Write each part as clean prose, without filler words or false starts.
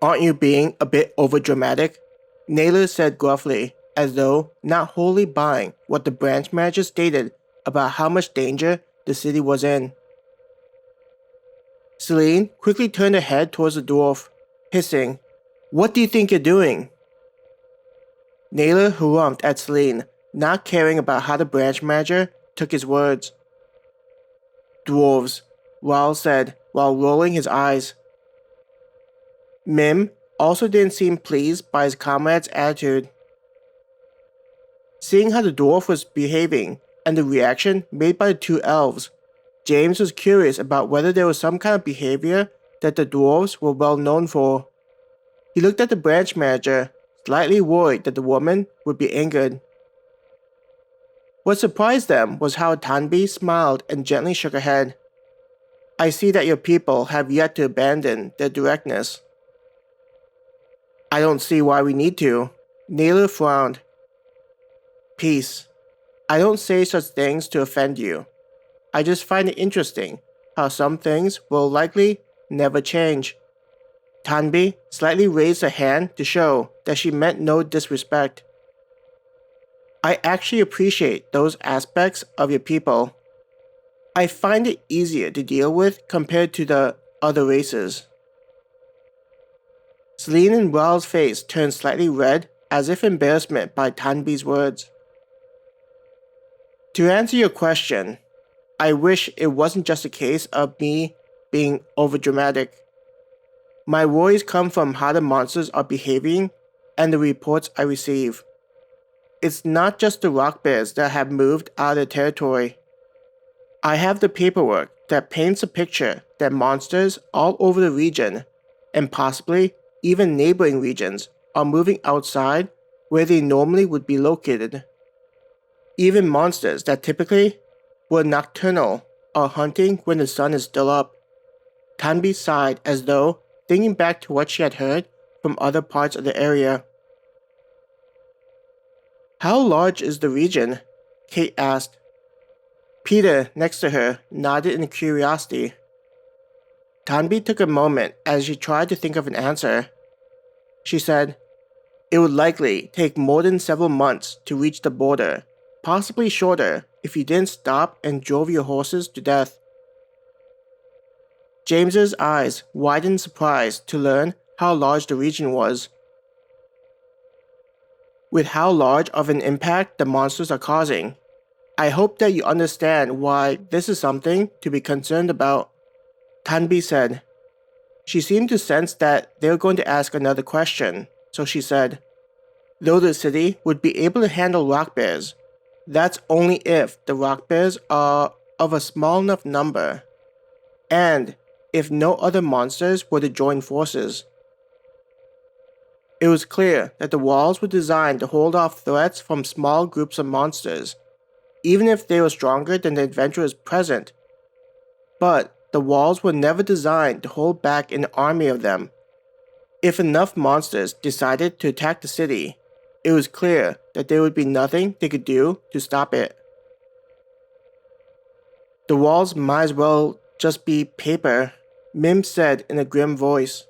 Aren't you being a bit overdramatic? Naylor said gruffly, as though not wholly buying what the branch manager stated about how much danger the city was in. Celine quickly turned her head towards the dwarf, hissing, "What do you think you're doing?" Naylor harumphed at Celine, not caring about how the branch manager took his words. "Dwarves," Raoul said while rolling his eyes. Mim also didn't seem pleased by his comrade's attitude. Seeing how the dwarf was behaving and the reaction made by the two elves, James was curious about whether there was some kind of behavior that the dwarves were well known for. He looked at the branch manager, slightly worried that the woman would be angered. What surprised them was how Tanbi smiled and gently shook her head. "I see that your people have yet to abandon their directness." "I don't see why we need to." Naylor frowned. "Peace. I don't say such things to offend you. I just find it interesting how some things will likely never change." Tanbi slightly raised her hand to show that she meant no disrespect. "I actually appreciate those aspects of your people. I find it easier to deal with compared to the other races." Celine and Raoul's face turned slightly red as if embarrassment by Tanbi's words. "To answer your question, I wish it wasn't just a case of me being overdramatic. My worries come from how the monsters are behaving and the reports I receive. It's not just the rock bears that have moved out of their territory. I have the paperwork that paints a picture that monsters all over the region, and possibly even neighboring regions, are moving outside where they normally would be located. Even monsters that typically were nocturnal are hunting when the sun is still up." Tanbi sighed as though thinking back to what she had heard from other parts of the area. "How large is the region?" Kate asked. Peter, next to her, nodded in curiosity. Tanbi took a moment as she tried to think of an answer. She said, "It would likely take more than several months to reach the border, possibly shorter if you didn't stop and drove your horses to death." James's eyes widened in surprise to learn how large the region was. "With how large of an impact the monsters are causing, I hope that you understand why this is something to be concerned about," Tanbi said. She seemed to sense that they were going to ask another question, so she said, "Though the city would be able to handle rock bears, that's only if the rock bears are of a small enough number, and if no other monsters were to join forces." It was clear that the walls were designed to hold off threats from small groups of monsters, even if they were stronger than the adventurers present. But the walls were never designed to hold back an army of them. If enough monsters decided to attack the city, it was clear that there would be nothing they could do to stop it. "The walls might as well just be paper," Mim said in a grim voice.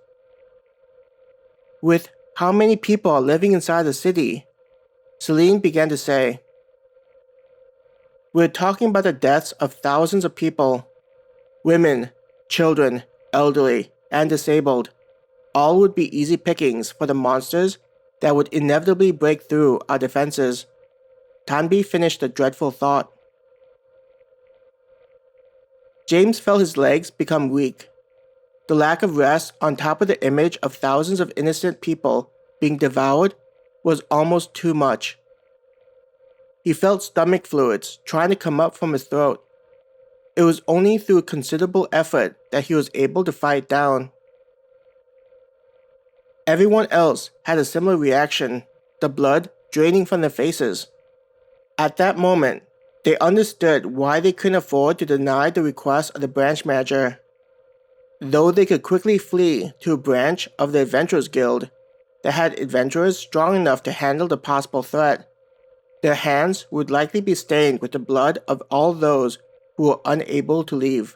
"With how many people are living inside the city?" Celine began to say. "We're talking about the deaths of thousands of people. Women, children, elderly, and disabled. All would be easy pickings for the monsters that would inevitably break through our defenses." Tanbi finished the dreadful thought. James felt his legs become weak. The lack of rest on top of the image of thousands of innocent people being devoured was almost too much. He felt stomach fluids trying to come up from his throat. It was only through considerable effort that he was able to fight down. Everyone else had a similar reaction, the blood draining from their faces. At that moment, they understood why they couldn't afford to deny the request of the branch manager. Though they could quickly flee to a branch of the Adventurers Guild that had adventurers strong enough to handle the possible threat, their hands would likely be stained with the blood of all those who were unable to leave.